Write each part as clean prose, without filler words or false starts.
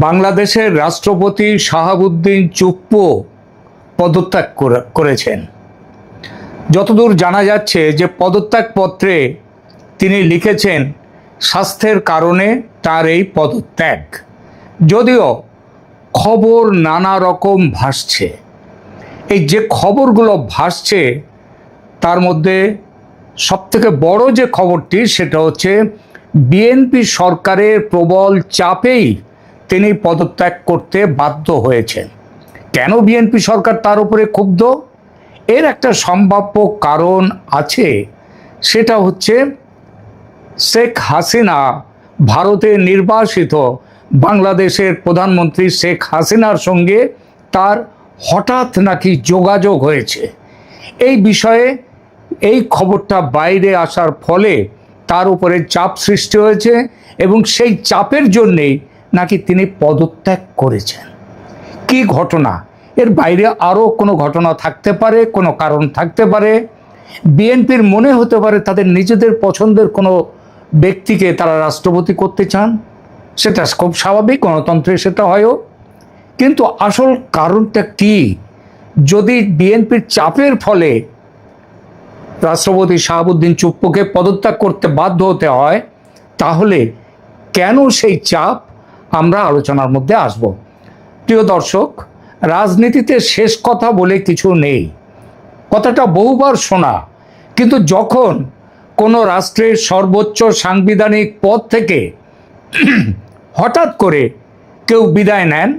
বাংলাদেশের রাষ্ট্রপতি শাহাবুদ্দিন চুপ্পু পদত্যাগ করেছেন। যতদূর জানা যাচ্ছে যে পদত্যাগপত্রে তিনি লিখেছেন স্বাস্থ্যের কারণে তার এই পদত্যাগ। যদিও খবর নানা রকম ভাসছে, এই যে খবরগুলো ভাসছে তার মধ্যে সবথেকে বড় যে খবরটি সেটা হচ্ছে বিএনপি সরকারের প্রবল চাপেই তিনি পদত্যাগ করতে বাধ্য হয়েছেন। কেন বিএনপি সরকার তার উপরে ক্ষুব্ধ? এর একটা সম্ভাব্য কারণ আছে, সেটা হচ্ছে শেখ হাসিনা ভারতে নির্বাসিত বাংলাদেশের প্রধানমন্ত্রী শেখ হাসিনার সঙ্গে তার হঠাৎ নাকি যোগাযোগ হয়েছে। এই বিষয়ে এই খবরটা বাইরে আসার ফলে তার উপরে চাপ সৃষ্টি হয়েছে এবং সেই চাপের জন্যেই নাকি তিনি পদত্যাগ করেছেন। কি ঘটনা? এর বাইরে আরও কোনো ঘটনা থাকতে পারে, কোনো কারণ থাকতে পারে। বিএনপির মনে হতে পারে তাদের নিজেদের পছন্দের কোনো ব্যক্তিকে তারা রাষ্ট্রপতি করতে চান, সেটা খুব স্বাভাবিক, গণতন্ত্রে সেটা হয়ও। কিন্তু আসল কারণটা কি? যদি বিএনপির চাপের ফলে রাষ্ট্রপতি শাহাবুদ্দিন চুপ্পুকে পদত্যাগ করতে বাধ্য হতে হয়, তাহলে কেন সেই চাপ? আমরা আলোচনার মধ্যে আসব। প্রিয় দর্শক, রাজনীতিতে শেষ কথা বলে কিছু নেই, কথাটা বহুবার শোনা। কিন্তু যখন কোনো রাষ্ট্রের সর্বোচ্চ সাংবিধানিক পদ থেকে হঠাৎ করে কেউ বিদায় নেন,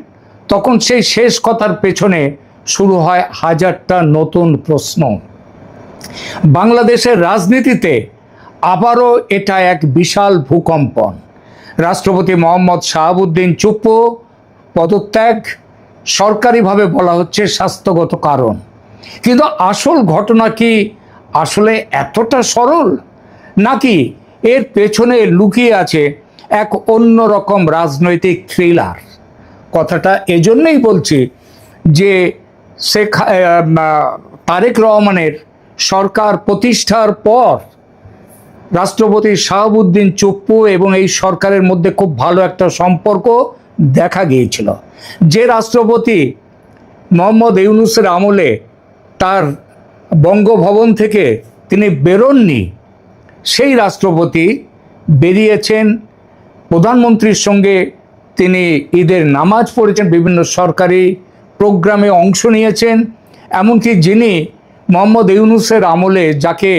তখন সেই শেষ কথার পেছনে শুরু হয় হাজারটা নতুন প্রশ্ন। বাংলাদেশের রাজনীতিতে আবারও এটা এক বিশাল ভূকম্পন। রাষ্ট্রপতি মোহাম্মদ শাহাবুদ্দিন চুপ্পু পদত্যাগ, সরকারিভাবে বলা হচ্ছে স্বাস্থ্যগত কারণ। কিন্তু আসল ঘটনা কি আসলে এতটা সরল, নাকি এর পেছনে লুকিয়ে আছে এক অন্যরকম রাজনৈতিক থ্রিলার? কথাটা এজন্যই বলছি যে তারেক রহমানের সরকার প্রতিষ্ঠার পর রাষ্ট্রপতি শাহাবুদ্দিন চুপ্পু এবং এই সরকারের মধ্যে খুব ভালো একটা সম্পর্ক দেখা গিয়েছিল। যে রাষ্ট্রপতি মোহাম্মদ ইউনূসের আমলে তার বঙ্গভবন থেকে তিনি বেরোননি, সেই রাষ্ট্রপতি বেরিয়েছেন, প্রধানমন্ত্রীর সঙ্গে তিনি ঈদের নামাজ পড়েছেন, বিভিন্ন সরকারি প্রোগ্রামে অংশ নিয়েছেন। এমনকি যিনি মোহাম্মদ ইউনূসের আমলে যাকে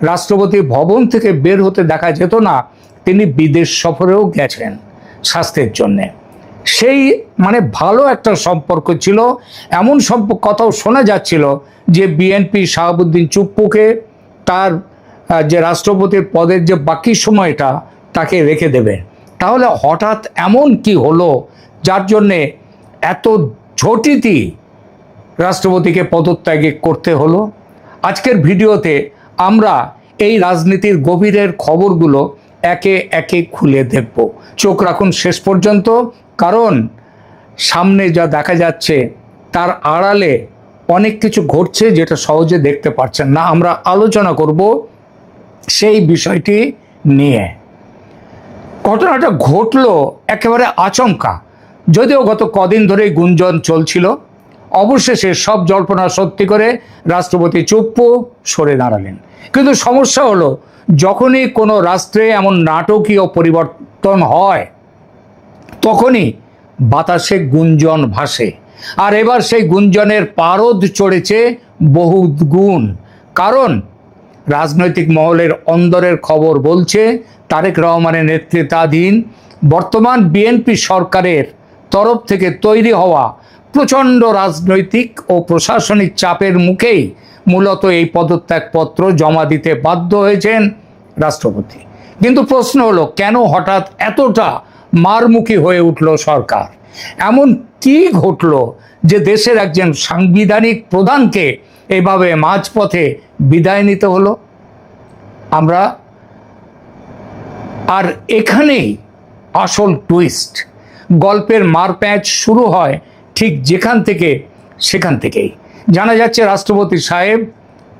রাষ্ট্রপতি ভবন থেকে বের হতে দেখা যেত না, তিনি বিদেশ সফরেও গেছেন স্বাস্থ্যের জন্যে। সেই ভালো একটা সম্পর্ক ছিল। এমন কথাও শোনা যাচ্ছিল যে বিএনপি শাহাবুদ্দিন চুপ্পুকে তার যে রাষ্ট্রপতির পদের যে বাকি সময়টা তাকে রেখে দেবে। তাহলে হঠাৎ এমন কি হলো যার জন্যে এত ঝটিতি রাষ্ট্রপতিকে পদত্যাগে করতে হলো? আজকের ভিডিওতে আমরা এই রাজনীতির গভীরের খবরগুলো একে একে খুলে দেখব। চোখ রাখুন শেষ পর্যন্ত, কারণ সামনে যা দেখা যাচ্ছে তার আড়ালে অনেক কিছু ঘটছে যেটা সহজে দেখতে পাচ্ছেন না। আমরা আলোচনা করব সেই বিষয়টি নিয়ে। ঘটনাটা ঘটলো একেবারে আচমকা, যদিও গত কদিন ধরেই গুঞ্জন চলছিল। অবশেষে সব জল্পনা সত্যি করে রাষ্ট্রপতি চুপ্পু সরে দাঁড়ালেন। কিন্তু সমস্যা হলো, যখনই কোনো রাষ্ট্রে এমন নাটকীয় পরিবর্তন হয় তখনই বাতাসে গুঞ্জন ভাসে। আর এবার সেই গুঞ্জনের পারদ চড়েছে বহু গুণ। কারণ রাজনৈতিক মহলের অন্দরের খবর বলছে তারেক রহমানের নেতৃত্বাধীন বর্তমান বিএনপি সরকারের তরফ থেকে তৈরি হওয়া প্রচণ্ড রাজনৈতিক ও প্রশাসনিক চাপের মুখেই মূলত এই পদত্যাগপত্র জমা দিতে বাধ্য হয়েছেন রাষ্ট্রপতি। কিন্তু প্রশ্ন হলো, কেন হঠাৎ এতটা মারমুখী হয়ে উঠল সরকার? এমন কি ঘটলো যে দেশের একজন সাংবিধানিক প্রধানকে এভাবে মাঝপথে বিদায় নিতে হলো? আর এখানেই আসল টুইস্ট। গল্পের মারপ্যাঁচ শুরু হয় ঠিক সেখান থেকেই। জানা যাচ্ছে রাষ্ট্রপতি সাহেব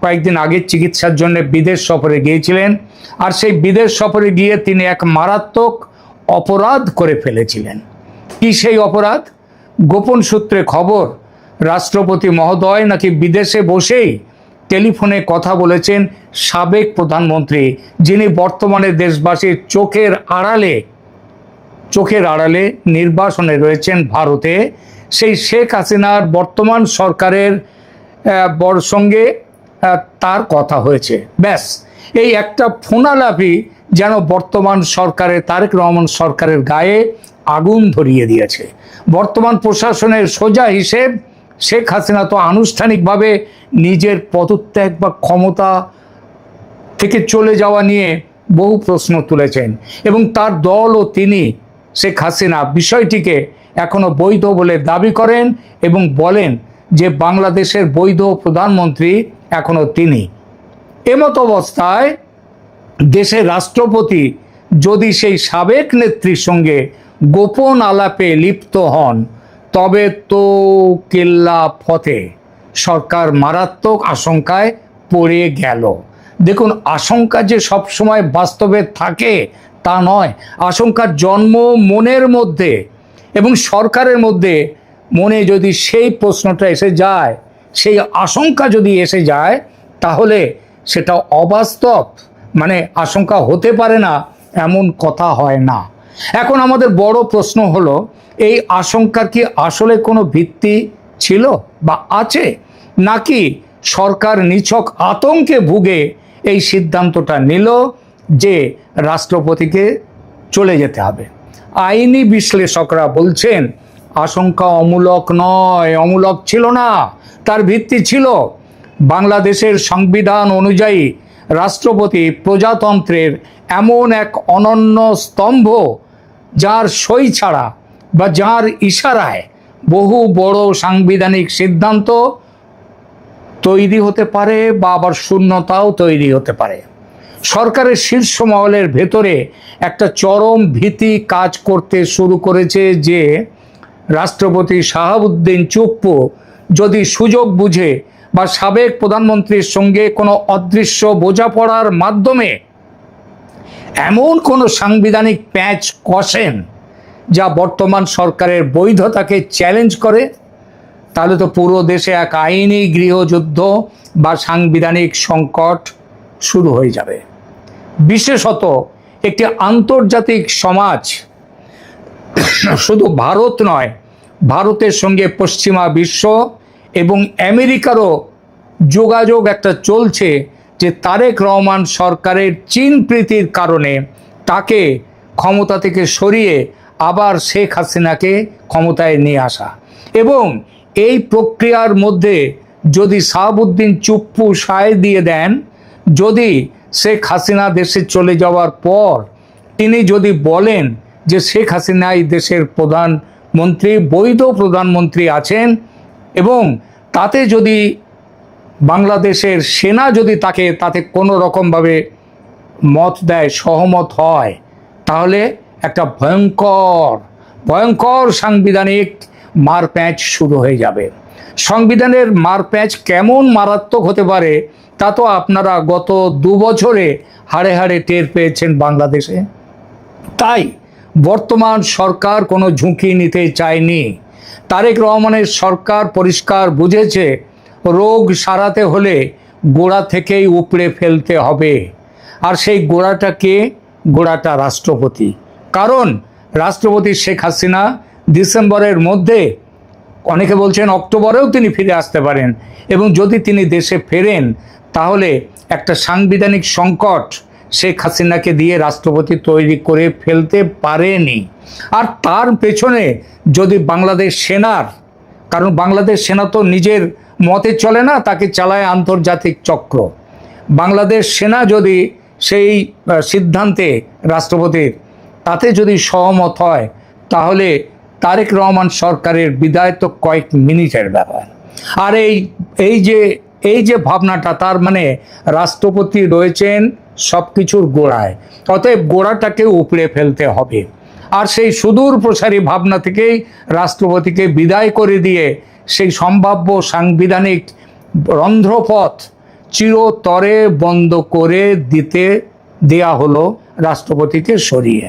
কয়েকদিন আগে চিকিৎসার জন্য বিদেশ সফরে গিয়েছিলেন। আর সেই বিদেশ সফরে গিয়ে তিনি এক মারাত্মক অপরাধ করে ফেলেছিলেন। কি সেই অপরাধ? গোপন সূত্রে খবর, রাষ্ট্রপতি মহোদয় নাকি বিদেশে বসেই টেলিফোনে কথা বলেছেন সাবেক প্রধানমন্ত্রী, যিনি বর্তমানে দেশবাসীর চোখের আড়ালে নির্বাসনে রয়েছেন ভারতে। সেই শেখ হাসিনার বর্তমান সরকারের সঙ্গে তার কথা হয়েছে। ব্যাস, এই একটা ফোনালাপি যেন বর্তমান সরকারের, তারেক রহমান সরকারের গায়ে আগুন ধরিয়ে দিয়েছে। বর্তমান প্রশাসনের সোজা হিসেব, শেখ হাসিনা তো আনুষ্ঠানিকভাবে নিজের পদত্যাগ বা ক্ষমতা থেকে চলে যাওয়া নিয়ে বহু প্রশ্ন তুলেছেন, এবং তার দল ও তিনি, শেখ হাসিনা, বিষয়টিকে এখনো বৈধ বলে দাবি করেন এবং বলেন যে বাংলাদেশের বৈধ প্রধানমন্ত্রী এখনো তিনি। এমত অবস্থায় দেশের রাষ্ট্রপতি যদি সেই সাবেক নেত্রীর সঙ্গে গোপন আলাপে লিপ্ত হন, তবে তো কেল্লা ফতে, সরকার মারাত্মক আশঙ্কায় পড়ে গেল। দেখুন, আশঙ্কা যে সবসময় বাস্তবে থাকে তা নয়। আশঙ্কার জন্ম মনের মধ্যে, এবং সরকারের মধ্যে মনে যদি সেই প্রশ্নটা এসে যায়, সেই আশঙ্কা যদি এসে যায়, তাহলে সেটা অবাস্তব, মানে আশঙ্কা হতে পারে না এমন কথা হয় না। এখন আমাদের বড় প্রশ্ন হলো, এই আশঙ্কার কি আসলে কোনো ভিত্তি ছিল বা আছে, নাকি সরকার নিছক আতঙ্কে ভুগে এই সিদ্ধান্তটা নিল যে রাষ্ট্রপতিকে চলে যেতে হবে? আইনি বিশ্লেষকরা বলছেন আশঙ্কা অমূলক নয়, অমূলক ছিল না, তার ভিত্তি ছিল। বাংলাদেশের সংবিধান অনুযায়ী রাষ্ট্রপতি প্রজাতন্ত্রের এমন এক অনন্য স্তম্ভ, যার সই ছাড়া বা যার ইশারায় বহু বড় সাংবিধানিক সিদ্ধান্ত তৈরি হতে পারে বা আবার শূন্যতাও তৈরি হতে পারে। সরকারের শীর্ষ মহলের ভেতরে একটা চরম ভীতি কাজ করতে শুরু করেছে যে রাষ্ট্রপতি শাহাবুদ্দিন চুপ্পু যদি সুযোগ বুঝে বা সাবেক প্রধানমন্ত্রীর সঙ্গে কোনো অদৃশ্য বোঝাপড়ার মাধ্যমে এমন কোনো সাংবিধানিক প্যাঁচ কষেন যা বর্তমান সরকারের বৈধতাকে চ্যালেঞ্জ করে, তাহলে তো পুরো দেশে এক আইনি গৃহযুদ্ধ বা সাংবিধানিক সংকট শুরু হয়ে যাবে। বিশেষত একটি আন্তর্জাতিক সমাজ, শুধু ভারত নয়, ভারতের সঙ্গে পশ্চিমা বিশ্ব এবং আমেরিকারও যোগাযোগ একটা চলছে যে তারেক রহমান সরকারের চীন প্রীতির কারণে তাকে ক্ষমতা থেকে সরিয়ে আবার শেখ হাসিনাকে ক্ষমতায় নিয়ে আসা। এবং এই প্রক্রিয়ার মধ্যে যদি শাহাবুদ্দিন চুপ্পু সায় দিয়ে দেন, যদি শেখ হাসিনা দেশে চলে যাওয়ার পর তিনি যদি বলেন যে শেখ হাসিনাই দেশের প্রধানমন্ত্রী, বৈধ প্রধানমন্ত্রী আছেন, এবং তাতে যদি বাংলাদেশের সেনা যদি তাতে কোনো রকমভাবে মত দেয়, সহমত হয়, তাহলে একটা ভয়ঙ্কর সাংবিধানিক মারপ্যাঁচ শুরু হয়ে যাবে। সংবিধানের মারপ্যাঁচ কেমন মারাত্মক হতে পারে তা তো আপনারা গত 2 বছরে হাড়ে হাড়ে টের পেয়েছেন বাংলাদেশে। তাই বর্তমান সরকার কোনো ঝুঁকি নিতে চায়নি। তারেক রহমানের সরকার পরিষ্কার বুঝেছে রোগ সারাতে হলে গোড়া থেকেই উপড়ে ফেলতে হবে। আর সেই গোড়াটা রাষ্ট্রপতি। কারণ রাষ্ট্রপতি শেখ হাসিনা ডিসেম্বরের মধ্যে, অনেকে বলছেন অক্টোবরেও তিনি ফিরে আসতে পারেন, এবং যদি তিনি দেশে ফেরেন তাহলে একটা সাংবিধানিক সংকট শেখ হাসিনাকে দিয়ে রাষ্ট্রপতি তৈরি করে ফেলতে পারেনি। আর তার পেছনে যদি বাংলাদেশ সেনার, কারণ বাংলাদেশ সেনা তো নিজের মতে চলে না, তাকে চালায় আন্তর্জাতিক চক্র, বাংলাদেশ সেনা যদি সেই সিদ্ধান্তে রাষ্ট্রপতির তাতে যদি সহমত হয়, তাহলে তারেক রহমান সরকারের বিদায় তো কয়েক মিনিটের ব্যাপার। আর এই যে ভাবনাটা, তার মানে রাষ্ট্রপতি রয়েছেন সব কিছুর গোড়ায়, অতএব গোড়াটাকে উপড়ে ফেলতে হবে। আর সেই সুদূর প্রসারী ভাবনা থেকেই রাষ্ট্রপতিকে বিদায় করে দিয়ে সেই সম্ভাব্য সাংবিধানিক রন্ধ্রপথ চিরতরে বন্ধ করে দেয়া হলো রাষ্ট্রপতিকে সরিয়ে।